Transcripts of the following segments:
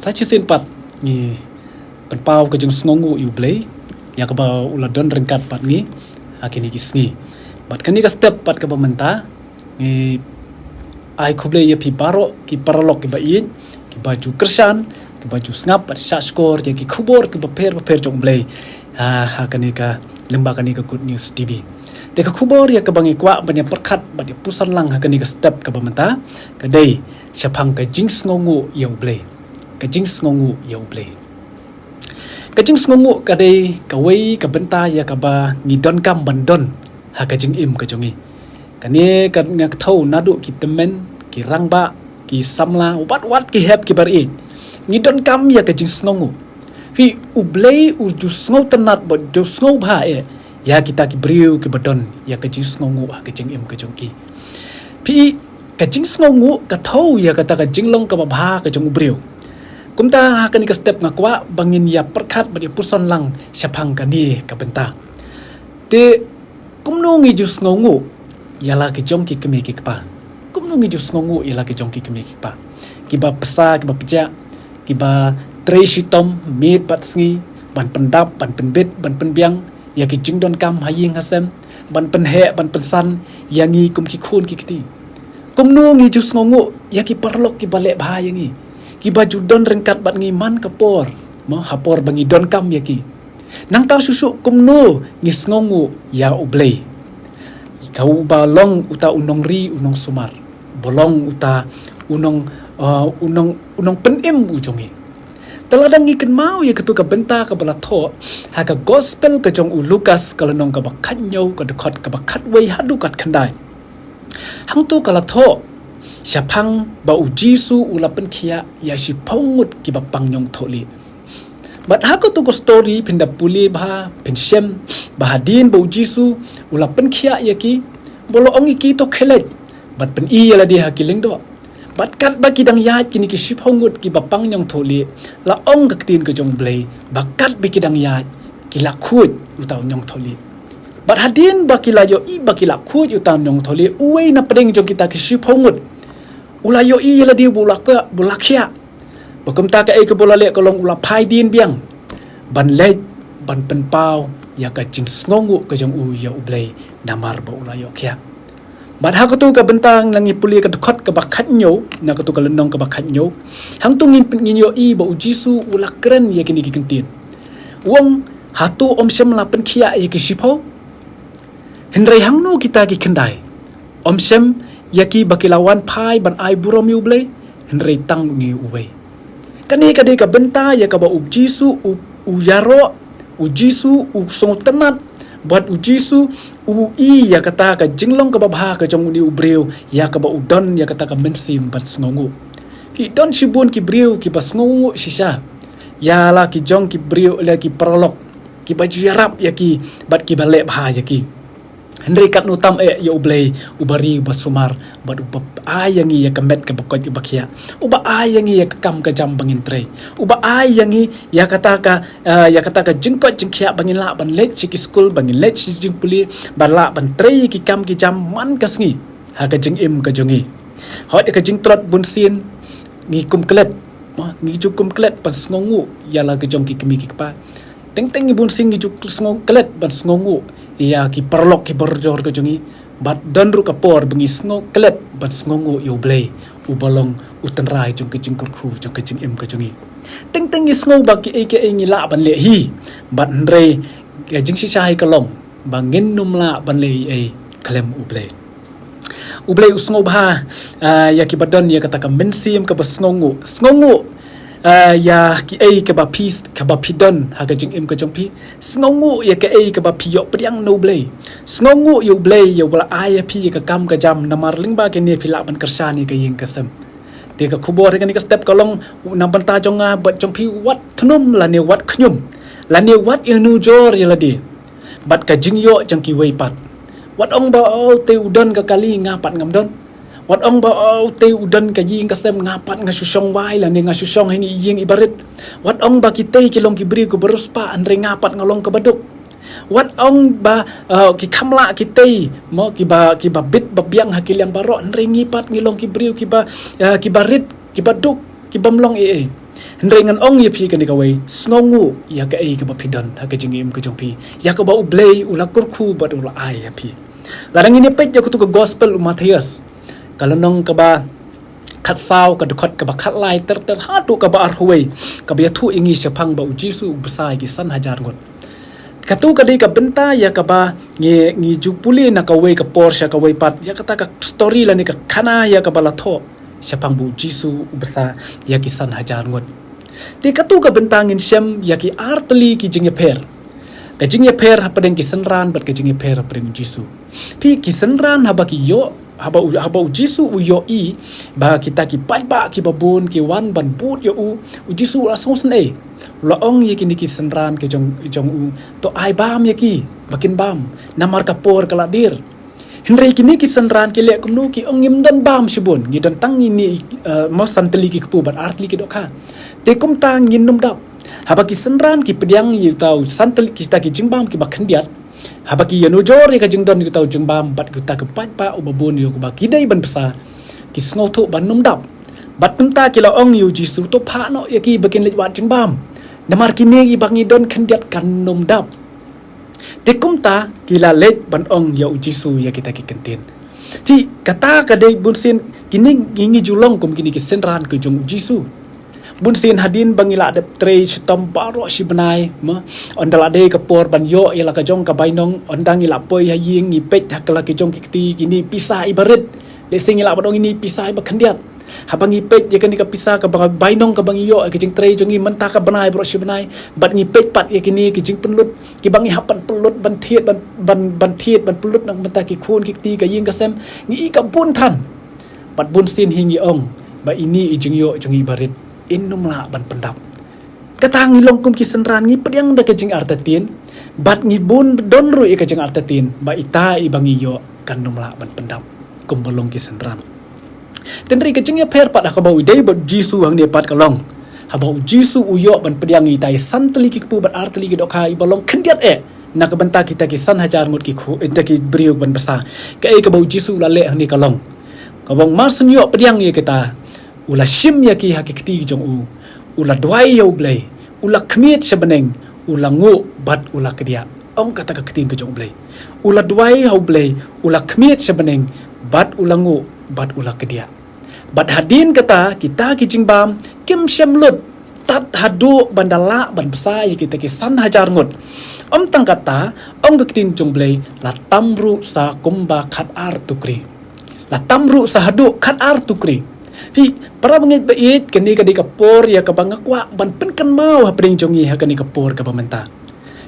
sachi sin pat ni penpau ke jeng sngongu yu blay ya ka ba uladon rengkat pat ni akini kisngi bat kani ka step pat ka bamenta ni ai kuble ya pi baro ki paralok ki ba in ki baju kersan ki baju snap pat shashkor ya ki kubor ki ba per jong blay ha kani ka lemba kani ka good news tv te ka kubor ya ka bangi kwa banya perkhat ba dia pusan lang ha kani ka step ka bamenta ka dei syapang ka jing sngongu ya blay ka jing sngongu ya blay kajing sngongu kadai kawai ka benta ya ka ba ngidon kam bandon ha kajing im ka jongi kani ka ngak thau nadu ki temen ki rangba ki samla wat ki hep ki bari ngidon kam ya kajing sngongu fi ublei uju sngo tenat bo jo sngo bha ya kita ki briu ki badon ya kajing sngongu ha kajing im ka jongki pi kajing sngongu ka thau ya kata kajing long ka ba ka jong briu kumta hakani ka step ngakwa bangin ya perkhat badi puson lang syapang kani ka benta te kumno ngi jus ngongu yala ki jong ki kemi ki pa kumno ngi jus ngongu yala ki jong ki kemi ki pa ki ba pesa ki ba pja ki ba tre shitom mit pat sngi ban pendap ban penbet ban penbiang ya ki jingdon kam haying hasem ban penhe ban pensan yangi kum ki khun ki kiti kumno ngi jus ngongu ya ki perlok ki balek bha yangi ki baju don rengkat bat ngiman kapor mo hapor bangi don kam yaki nang taw susu kumno ngis ngongu ya ublay kau balong uta unong ri unong sumar bolong uta unong penim ujongi teladang ikan mau ya ketu ka benta ka balatho ha ka gospel ka jong u Lukas kalanong ka bakhanyo ka dekot ka bakhat wei hadu kat khandai hang tu kalatho syapang ba ujisu ulapan kia ya si pongut ki bapang nyong tholi bat hako tu ko story pinda puli ba pensem bahadin ba ujisu ulapan kia ya ki bolo ongi ki to khelet bat pen i la dia hakiling do bat kat ba ki dang ya kini ki si pongut ki bapang nyong tholi la ong ka tin ka jong blay bakat bi ki dang ya ki la khut utaw nyong tholi bat hadin ba ki la yo i ba ki la khut utaw nyong tholi uwei na pedeng jong kita ki si pongut ulayo i la di bulakia bakum ta ka ai ka bola le kolong ula phai din biang ban le ban pen pau ya ka jing sngongu ka jong u ya ublay namar ba ulayo kya bat ha ka tu ka bentang langi puli ka khot ka bakhat nyo na ka tu ka lenong ka bakhat nyo hang tu ngin yo i ba ujisu ula kren ya kini ki kentin wong hatu om sem la pen khia ya ki sipo hendrai hang no kita ki kendai om sem yaki bakilawan pai ban ai burom yu blay henry tang ni uwe kani kade ka benta ya ka ba ujisu uyaro ujisu usong tenat buat ujisu ui ya kata ka jinglong ka babha ka jong ni ubreu ya ka ba udon ya kata ka mensim bat sngongu hi don shibun ki breu ki bas sngongu shisha ya la ki jong ki breu la ki prolog ki baju yarap ya ki bat ki balek bha ya ki Henry kat nutam ya ublay ubari basumar bad ubab ayangi ya kemet ke bakot bakia uba ayangi ya kam ke jam bangin tre uba ayangi ya kata ka jengkot jengkia bangin la ban let chiki school bangin let si jeng puli ban la ban tre ki kam ki jam man kasngi ha ka jeng im ka jongi hot ka jeng trot bun sin ngi kum klet ngi jukum klet pas ngongu ya la ka jong ki kemi ki pa teng ibun sing juk sngo klet ban sngongu ya ki perlok ki berjor ke jongi bat dan ru kapor bengi sngo klet ban sngongu yo blay ubalong utenrai jong ke jingkur khu jong ke jing im ke jongi teng sngo ba ki ke ngi la ban le hi bat ndre ke jing si chai kalong bangin num la ban le ai klem ublay usngo ba ya ki badon ya kata ka mensim ka basngongu sngongu ya ki ai ka ba peace ka ba pidon ha ka jing im ka jong pi sngongu ya ka ai ka ba pi yo priang no blay sngongu yo blay yo bala ai pi ka kam ka jam na marling ba ke ne phila ban karsani ka ying kasam te ka khubor ka ni ka step kalong na ban ta jong ba jong pi wat thnum la ne wat khnyum la ne wat yo nu jor ya la di bat ka jing yo jang ki wei pat wat ong ba te udon ka kali ngapat ngam don wat ong ba te udan ka ying kasem ngapat nga susong wai la ni nga susong hini ying ibarit wat ong ba kitay kilong kibri ko beruspa andre ngapat ngalong ka baduk wat ong ba ki kamla kitay mo ki ba bit babyang hakil yang baro andre ngipat ngilong kibri ki ba kibarit ki baduk ki bamlong Hendrengan ong ya pi kan ikawai snongu ya ka ai ka ba pidon ha ka jingim ka jong pi ya ka ba ublei ula kurku ba ula ai ya pi larang ini pet ya kutu ka gospel Matius kalau nong ka ba khat sao ka dukhat ka ba khat lai ter ha tu ka ba arhuai ka ba thu ingi sepang ba ujisu besai ki san hajar ngot katu ka dei ka benta ya ka ba ngi jupuli na ka wei ka Porsche ka wei pat ya kata ka story la ni ka khana ya ka ba la tho sepang bu jisu besa ya ki san hajar ngot ti katu ka bentangin syam ya ki artli ki jingya per ka jingya per hapadeng ki senran bat ka jingya per hapadeng jisu pi ki senran haba ki yo haba jisu u yo i ba kita ki pa ki babun ki wan ban but yo u jisu la song sne la ong ye ki ni ki senran ke jong u to ai bam ye ki bakin bam namar ka por kala dir Henry kini ki senran ki le kumnu ki ong ngim dan bam shibun ngi dan tang ini mo santeli ki ku ban artli ki dokha te kum tang ngin num dap haba ki senran ki pediang yi tau santeli ki sta ki jingbam ki bakhan diat haba ki yanu jor ka jingdon ki tau jingbam bat ki ta ka pat pa ubabun yo ba ki dai ban pesa ki sngo thu ban num dap bat kum ta ki la ong yu ji su to pha no ya ki bakin le wat jingbam namar ki ne gi bang ngi don khan diat kan num dap te kumta kila let ban ong ya ujisu ya kita ki kenten ti kata ka dei bunsin kining ngi julong kum kini ki senran ke jong ujisu bunsin hadin bangila de tre stom baro si benai ma ondala de ka por ban yo ila ka jong ka bainong ondang ila poi ha ying ni pet hakala ki jong ki kini pisah ibarat le sing ila badong ini pisah ba khandiat habang ipet ya kan ka pisah ka bainong ka bangiyo ka jing tre jongi menta ka banai bro si banai bat ngipet pat ya kini ki jing penlut ki bangi hapan pelut ban thiet ban thiet ban pelut nang menta ki khun ki ti ka ying ka sem ngi ka bun than bat bun sin hingi ong ba ini jing yo jongi barit innum la ban pendap katang long kum ki senran ngi pediang da ka jing artatin bat ngi bun don ru ka jing artatin ba ita i bangi yo kan num la ban pendap kum bolong ki senran tenri kecingnya per pat akabau dei bot jisu hang dia pat kalong habau jisu uyo ban pediang i tai santli ki pu bat artli ki dokha i balong khendiat na ka banta kita ki san hajar mut ki khu enta ki briuk ban basa ka e kabau jisu la le hang ni kalong kabong marsem yo pediang ye kita ula shim ya ki hakikti jong u ula dwai yo blai ula khmiet sebeneng ula ngo bat ula kedia ong kata ka keting ke jong blai ula dwai ho blai ula khmiet sebeneng bat ula ngo bat ula kedia bat hadin kata kita ki jingbam kim syamlut tat hadu bandala ban besai kita ki san hajar ngut om tang kata om keting jongblei la tamru sa kumba khat ar tukri la tamru sa hadu khat ar tukri pi para bangit bait kani ka di kapor ya ka bangakwa ban pen kan mau ha pring jongi ha kani kapor ka pamenta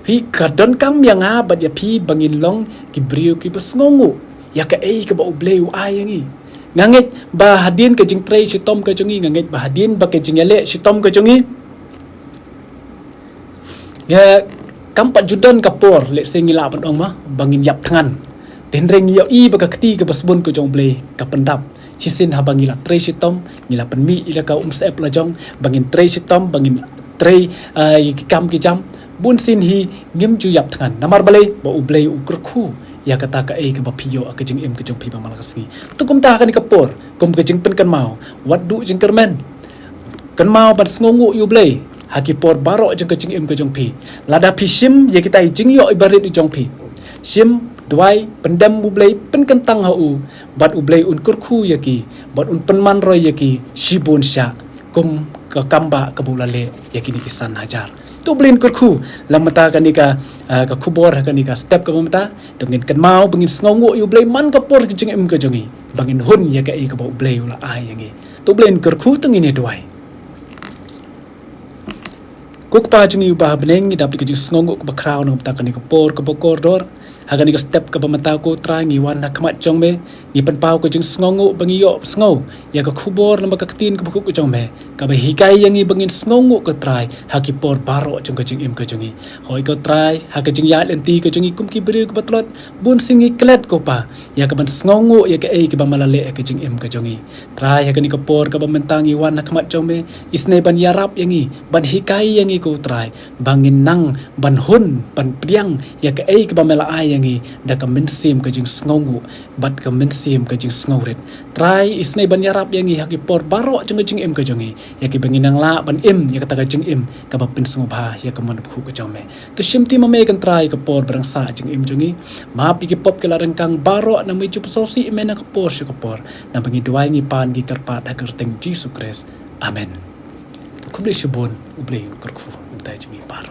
pi kadon kam yang a bat ya pi bangin long ki briu ki besngongu ya ka ei ka ba ubleu ayangi ngangit ba hadin ke jing tre si tom ke jongi ngangit ba hadin ba ke jing yale si tom ke jongi ya kampat judan kapor le sengila pan ong ma bangin yap tangan tenreng yo i ba ka kti ke basbon ke jong ble ka pendap chisin ha bangila tre si tom ngila pen mi ila ka sep la jong bangin tre si tom bangin tre kam ki jam bun sin hi ngim ju yap tangan namar bale ba uble ukurku ya kata ka ke bapiyo ka jing ka jong pi ba malakasngi tu kum ta ka ni kapor kum ka jing pen kan mau wat du jing kermen kan mau ban sngongu yu blei haki por baro jing ka jing ka jong pi lada pi sim ya kita jing yo ibarit jong pi sim dwai pendam u blei pen kan tang ha u bat u blei un kurku ya ki bat un penman roy ya ki shibun sha kum ka kamba ka bulale ya ki ni kisan hajar tu blin kurku lamata kanika ka kubor kanika step ka mamata dongin kan mau bangin sngongu yu blai man ka por ki jing ka jongi bangin hun ya ka e ka ba blai ula ai yangi tu blin kurku tungin dwai kuk pa jongi ba beneng ni dapli ka jing sngongu ka ba kraw no ta kanika por ka bokor dor hagani ka step ka pamata ko try ngi wan na khamat jong me ni pan pau ko jing sngongu bangi yo sngo ya ka kubor na makatin ka bukuk jong me ka ba hikai yangi bangin sngongu ka try haki por baro jong ka jing ka jongi hoi ka try ha ka jing ya lenti ka jongi kum ki bri ka batlot bun singi klet ko pa ya ka ban sngongu ya ka e ki ba malale ka jing ka jongi try hagani ka por ka ba mentangi wan na khamat jong me isne ban yarap yangi ban hikai yangi ko try bangin nang ban hun ban priang ya ka e ki ba mala ai yang dah ka mensim ka jing sngongu bat ka mensim ka jing sngorit try isnai ban yarap yang haki por baro jing jing em ka jongi ya ki banginang la ban em ya kata ka jing em ka ba pin sngo ba ya ka man bu ka jome to shimti ma me kan try ka por barang sa jing em jongi ma pi ki pop ke la rengkang baro na me chup sosi me na ka por shi ka por na bangi duai ngi pan gi karpat ha kerteng Jesus Christ amen. Kublai shubon ublai kurku ubtai jingi paro.